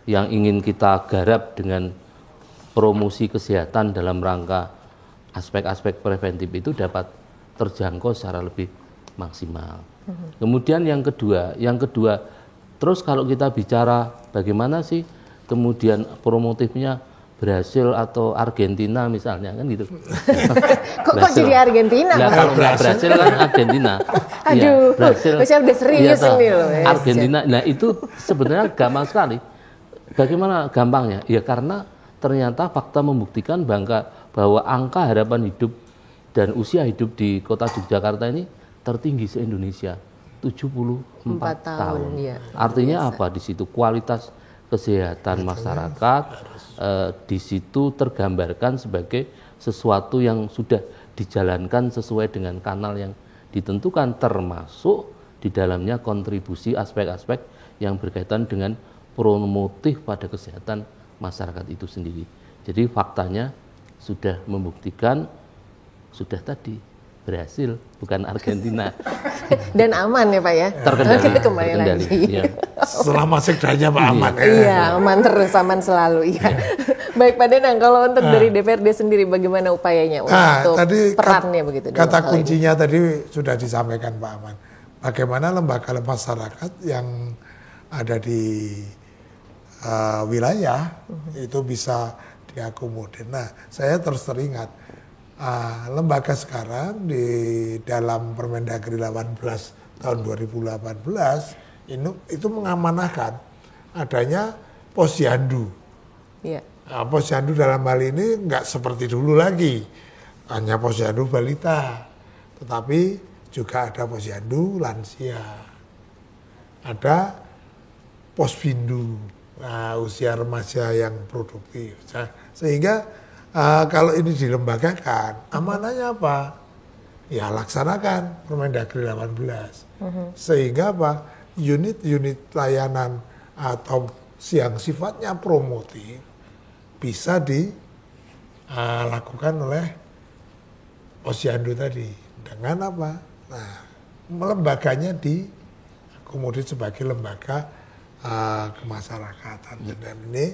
yang ingin kita garap dengan promosi kesehatan dalam rangka aspek-aspek preventif itu dapat terjangkau secara lebih maksimal. Kemudian yang kedua, terus kalau kita bicara bagaimana sih kemudian promotifnya Brasil atau Argentina misalnya, kan gitu. Kok jadi Argentina? Nah, kalau nggak Brasil kan Argentina. Aduh, Brasil udah serius ini loh. Argentina, nah itu sebenarnya gampang sekali. Bagaimana gampangnya? Ya karena ternyata fakta membuktikan bahwa angka harapan hidup dan usia hidup di kota Yogyakarta ini tertinggi se-Indonesia, 74 tahun. Ya. Artinya apa di situ? Kualitas kesehatan masyarakat di situ tergambarkan sebagai sesuatu yang sudah dijalankan sesuai dengan kanal yang ditentukan, termasuk di dalamnya kontribusi aspek-aspek yang berkaitan dengan promotif pada kesehatan masyarakat itu sendiri. Jadi faktanya sudah membuktikan, sudah tadi berhasil, bukan Argentina. Dan aman ya Pak ya? Terkendali. Kembali Terkendali, lagi. ya. Selama sekdanya Pak aman. Iya, aman terus, aman selalu. Iya. Baik Pak Danang, kalau untuk dari DPRD sendiri bagaimana upayanya untuk tadi perannya begitu? Kata kuncinya tadi sudah disampaikan Pak Aman. Bagaimana lembaga masyarakat yang ada di wilayah itu bisa diakomodir. Nah, saya terus teringat lembaga sekarang di dalam Permendagri 18 tahun 2018 itu mengamanahkan adanya posyandu. Iya. Nah, posyandu dalam hal ini nggak seperti dulu lagi, hanya posyandu balita, tetapi juga ada posyandu lansia, ada posbindu, usia remaja yang produktif. Sehingga kalau ini dilembagakan, amanahnya apa? Ya laksanakan Permendagri 18. Sehingga apa? Unit-unit layanan atau yang sifatnya promotif bisa dilakukan oleh posyandu tadi. Dengan apa? Nah, lembaganya diakomodir sebagai lembaga kemasyarakatan. Dan ini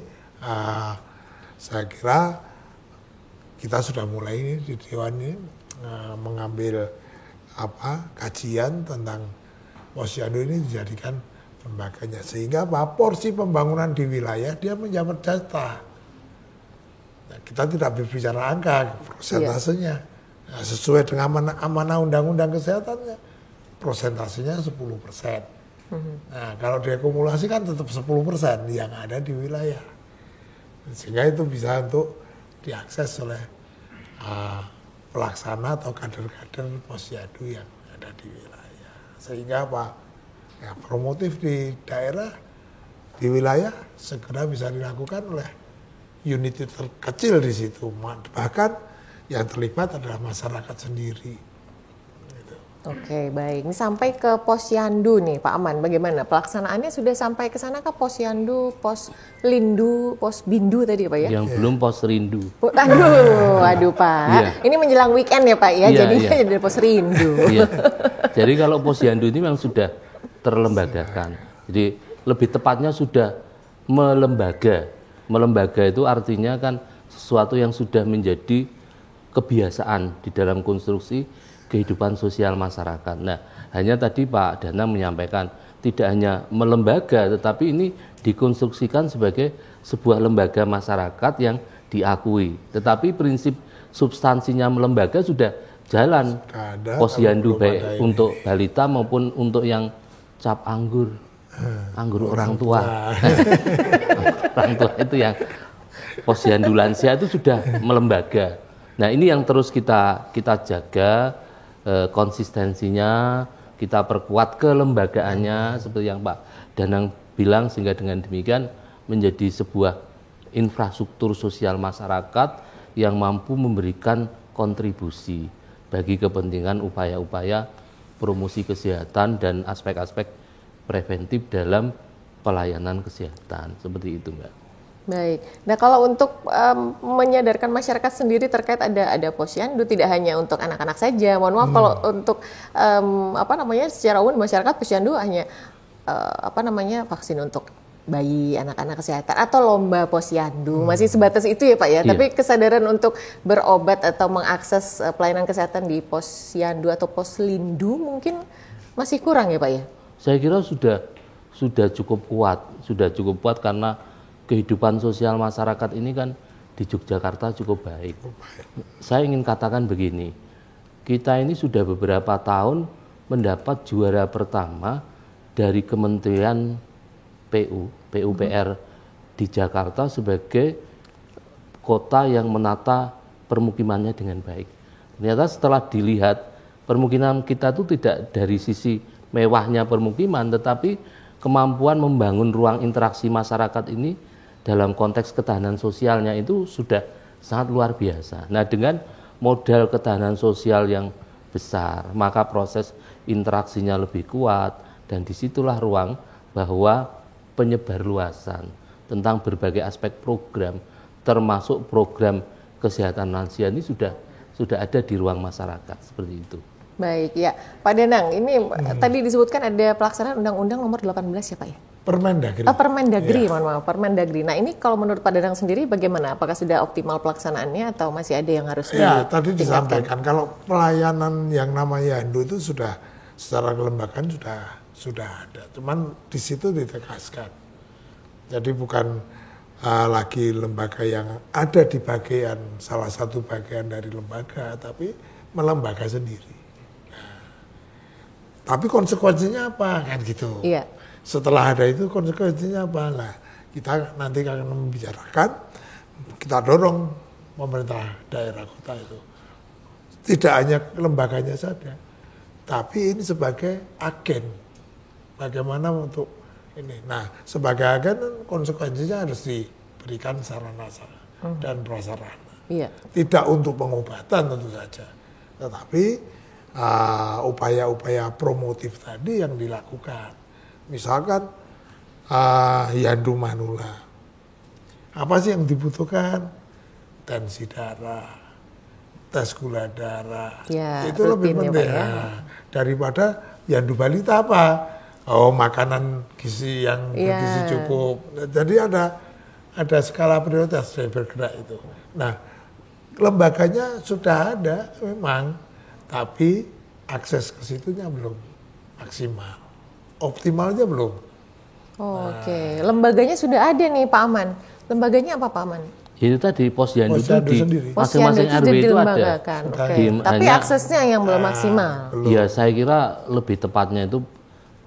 saya kira kita sudah mulai ini di Dewan ini mengambil kajian tentang posyandu ini dijadikan lembaganya. Sehingga porsi pembangunan di wilayah dia menjabat jatah. Nah, kita tidak berbicara angka, persentasenya. Nah, sesuai dengan amanah undang-undang kesehatannya, persentasenya 10%. Nah, kalau diakumulasi kan tetap 10% yang ada di wilayah. Sehingga itu bisa untuk diakses oleh pelaksana atau kader-kader posyandu yang ada di wilayah. Sehingga apa? Ya, promotif di daerah, di wilayah segera bisa dilakukan oleh unit terkecil di situ. Bahkan yang terlibat adalah masyarakat sendiri. Gitu. Oke, baik. Ini sampai ke posyandu nih Pak Aman, bagaimana pelaksanaannya sudah sampai ke sana ke posyandu, poslindu, posbindu tadi Pak ya? Yang belum posrindu. Aduh Pak. Iya. Ini menjelang weekend ya Pak ya, Iya, jadinya iya. jadi posrindu. Iya. Jadi kalau posyandu ini memang sudah terlembagakan. Jadi lebih tepatnya sudah melembaga. Melembaga itu artinya kan sesuatu yang sudah menjadi kebiasaan di dalam konstruksi kehidupan sosial masyarakat. Nah, hanya tadi Pak Danang menyampaikan tidak hanya melembaga, tetapi ini dikonstruksikan sebagai sebuah lembaga masyarakat yang diakui. Tetapi prinsip substansinya melembaga sudah jalan. Posyandu baik untuk balita maupun untuk yang cap anggur orang tua. Orang tua itu yang posyandu lansia itu sudah melembaga. Nah, ini yang terus kita jaga konsistensinya, kita perkuat kelembagaannya seperti yang Pak Danang bilang, sehingga dengan demikian menjadi sebuah infrastruktur sosial masyarakat yang mampu memberikan kontribusi bagi kepentingan upaya-upaya promosi kesehatan dan aspek-aspek preventif dalam pelayanan kesehatan, seperti itu Mbak. Baik. Nah, kalau untuk menyadarkan masyarakat sendiri terkait ada posyandu, tidak hanya untuk anak-anak saja. Mohon maaf kalau untuk secara umum masyarakat posyandu hanya vaksin untuk bayi, anak-anak kesehatan atau lomba posyandu. Masih sebatas itu ya Pak ya. Iya. Tapi kesadaran untuk berobat atau mengakses pelayanan kesehatan di posyandu atau poslindu mungkin masih kurang ya Pak ya. Saya kira sudah cukup kuat karena kehidupan sosial masyarakat ini kan di Yogyakarta cukup baik. Saya ingin katakan begini, kita ini sudah beberapa tahun mendapat juara pertama dari Kementerian PUPR di Jakarta sebagai kota yang menata permukimannya dengan baik. Ternyata setelah dilihat permukiman kita itu tidak dari sisi mewahnya permukiman, tetapi kemampuan membangun ruang interaksi masyarakat ini dalam konteks ketahanan sosialnya itu sudah sangat luar biasa. Nah, dengan modal ketahanan sosial yang besar, maka proses interaksinya lebih kuat, dan disitulah ruang bahwa penyebarluasan tentang berbagai aspek program, termasuk program kesehatan lansia ini sudah ada di ruang masyarakat seperti itu. Baik, ya Pak Danang, ini tadi disebutkan ada pelaksanaan Undang-Undang Nomor 18 ya Pak ya? Permendagri. Permendagri, mohon maaf, Permendagri. Nah ini kalau menurut Pak Danang sendiri bagaimana? Apakah sudah optimal pelaksanaannya atau masih ada yang harus ya, tadi disampaikan kalau pelayanan yang namanya Yandu itu sudah secara kelembagaan sudah ada. Cuman di situ ditegaskan. Jadi bukan lagi lembaga yang ada di bagian salah satu bagian dari lembaga, tapi melembaga sendiri. Nah, tapi konsekuensinya apa kan gitu? Iya. Setelah ada itu konsekuensinya apa? Nah, kita nanti akan membicarakan, kita dorong pemerintah daerah kota itu. Tidak hanya lembaganya saja, tapi ini sebagai agen. Bagaimana untuk ini? Nah, sebagai agen konsekuensinya harus diberikan sarana dan prasarana. Iya. Tidak untuk pengobatan tentu saja, tetapi upaya-upaya promotif tadi yang dilakukan. Misalkan Yandu Manula, apa sih yang dibutuhkan? Tensi darah, tes gula darah, ya, itu lebih penting daripada Yandu Balita apa? Oh, makanan gizi yang bergizi cukup. Jadi ada skala prioritas dari bergerak itu. Nah, lembaganya sudah ada memang, tapi akses ke situnya belum maksimal. Optimalnya belum. Oke, lembaganya sudah ada nih Pak Aman. Lembaganya apa Pak Aman? Itu tadi Posyandu itu di masing-masing RW itu ada. Okay. Tapi aksesnya yang belum maksimal. Ya, saya kira lebih tepatnya itu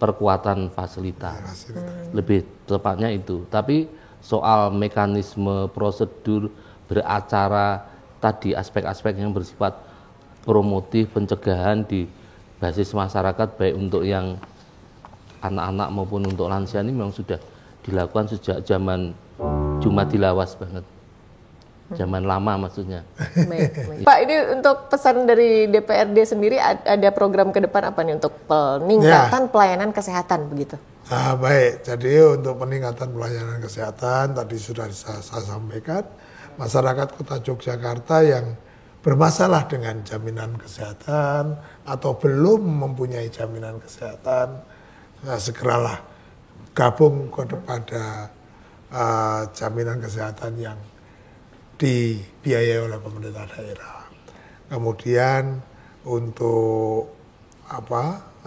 perkuatan fasilitas. Lebih tepatnya itu. Tapi soal mekanisme, prosedur, beracara, tadi aspek-aspek yang bersifat promotif, pencegahan di basis masyarakat, baik untuk yang anak-anak maupun untuk lansia ini memang sudah dilakukan sejak zaman Jumadi Lawas banget. Zaman lama maksudnya. Baik. Pak, ini untuk pesan dari DPRD sendiri ada program ke depan apa nih untuk peningkatan pelayanan kesehatan begitu? Baik, jadi untuk peningkatan pelayanan kesehatan tadi sudah saya sampaikan, masyarakat Kota Yogyakarta yang bermasalah dengan jaminan kesehatan atau belum mempunyai jaminan kesehatan, segeralah gabung kepada jaminan kesehatan yang dibiayai oleh pemerintah daerah. Kemudian untuk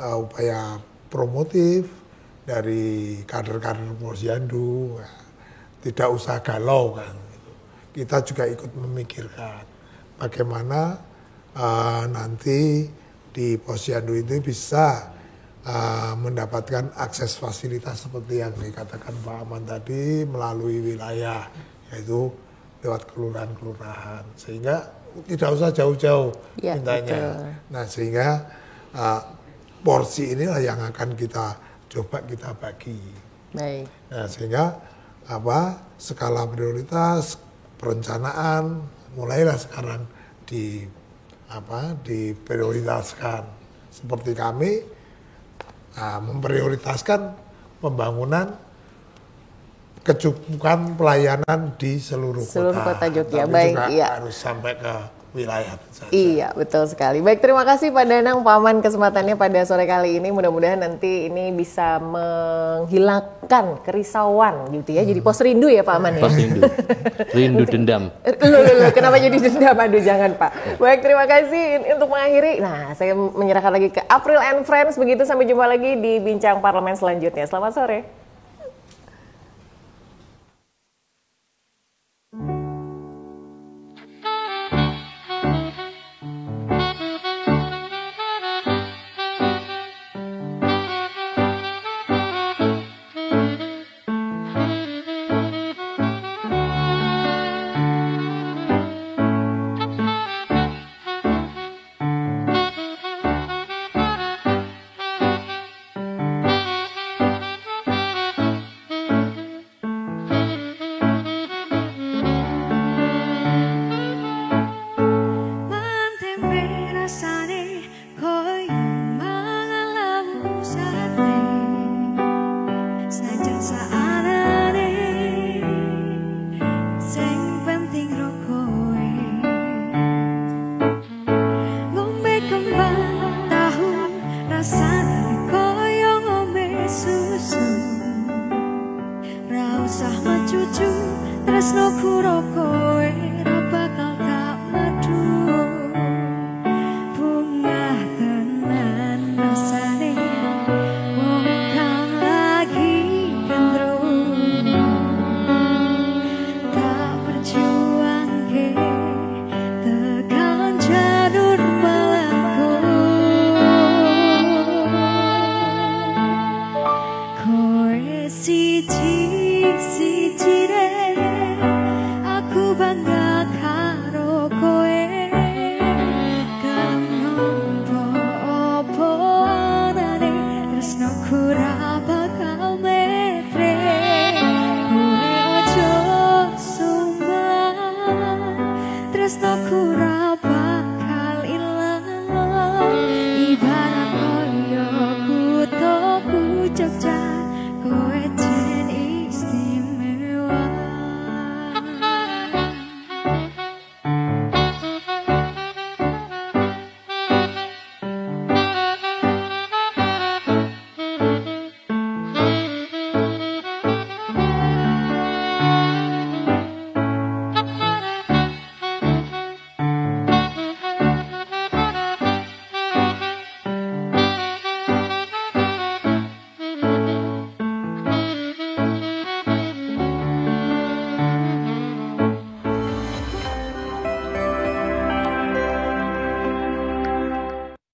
upaya promotif dari kader-kader Posyandu, tidak usah galau kan. Kita juga ikut memikirkan bagaimana nanti di Posyandu ini bisa mendapatkan akses fasilitas seperti yang dikatakan Pak Aman tadi melalui wilayah, yaitu lewat kelurahan-kelurahan, sehingga tidak usah jauh-jauh mintanya. Betul. Nah, sehingga porsi inilah yang akan kita coba kita bagi. Baik. Nah, sehingga skala prioritas perencanaan mulailah sekarang diprioritaskan. Seperti kami memprioritaskan pembangunan kecukupan pelayanan di seluruh kota Jogja. Tapi baik, juga iya. harus sampai ke wilayah saja. Iya, betul sekali. Baik, terima kasih Pak Danang, Pak Aman kesempatannya pada sore kali ini. Mudah-mudahan nanti ini bisa menghilangkan kerisauan gitu ya. Jadi pos rindu ya Pak Aman ya. Pos rindu. Rindu dendam. Loh, kenapa jadi dendam? Aduh, jangan Pak. Baik, terima kasih untuk mengakhiri. Nah, saya menyerahkan lagi ke April and Friends begitu, sampai jumpa lagi di Bincang Parlemen selanjutnya. Selamat sore. cucu tresno kuro kowe